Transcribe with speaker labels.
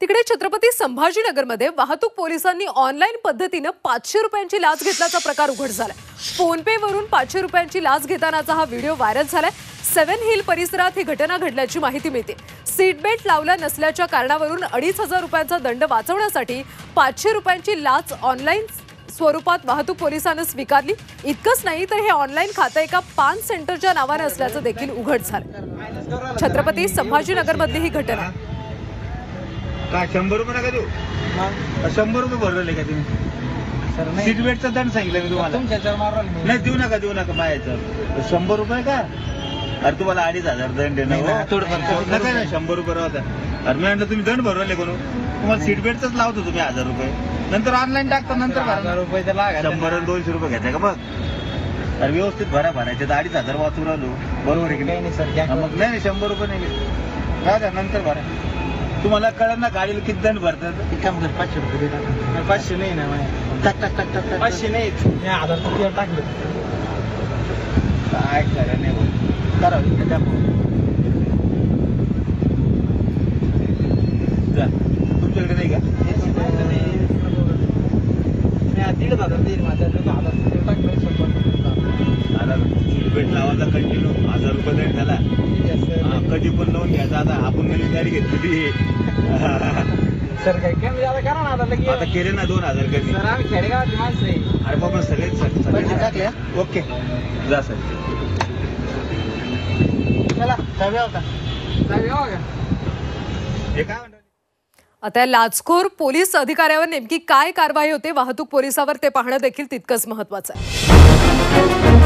Speaker 1: तिकडे छत्रपती संभाजीनगरमध्ये वाहतूक पोलिसांनी ऑनलाईन पद्धतीने 500 रुपयांची लाच घेतल्याचा प्रकार उघड झालाय। फोन पे वरून 500 रुपयांची लाच घेतानाचा हा व्हिडिओ व्हायरल झालाय। 7 हिल परिसरात ही घटना घडल्याची माहिती मिळते। सीट बेल्ट लावला नसल्याच्या कारणावरून 2500 रुपयांचा दंड वाचवण्यासाठी 500 रुपयांची लाच ऑनलाईन स्वरूपात वाहतूक पोलिसांनी स्वीकारली। इतकंच नाही तर हे ऑनलाईन खातं एका पान सेंटरच्या नावाने असल्याचं देखील उघड झालं। छत्रपती संभाजीनगरमधली ही घटना
Speaker 2: काय 100 रुपये नका देऊ? 100 रुपये भरले का तुम्ही? सीट बेल्टचा दंड सांगितलं मी तुम्हाला। नाही देऊ नका मायाचं 100 रुपये का? अरे तुम्हाला 2500 दंड आहे ना? नका ना 100 रुपये होता। अरे मी म्हणलं तुम्ही दंड भरवले कोण? तुम्हाला सीट बेल्टच लावतो तुम्ही 1000 रुपये, नंतर ऑनलाईन टाकता, नंतर 1000 रुपये 100 आणि 200 रुपये घेताय का? मग अरे व्यवस्थित भरायचे 2500 वाचून राहिलो, बरोबर आहे की नाही सर? मग नाही 100 रुपये नाही काय नंतर भरा। तुम्हाला कळलं ना गाडीला किती दंड भरतात? काम कर 500 रुपये टाका। 500 नाही ना, टाक 500 नाही, 1000 रुपये टाकलं काय खरं नाही बोल करावं तुमच्याकडे नाही का? 1500 देईल माझ्या 1000 टाकलं 100 बेट लावायचा कंटिन्यू 1000 रुपये दंड झाला। कधी पण लावून घ्यायचा। आता आपण नवीन गाडी घेतली सर, काय कमी जादा करा ना आता केले ना 2000 कधी सर। आम्ही खेडेगावातली माणसं आहे। अरे बाबा सगळे टाकले ओके जा सर। चला जाऊया का? हे काय म्हणतात?
Speaker 1: आता लाचखोर पोलीस अधिकाऱ्यावर नेमकी काय कारवाई होते वाहतूक पोलिसावर ते पाहणं देखील तितकंच महत्त्वाचं आहे।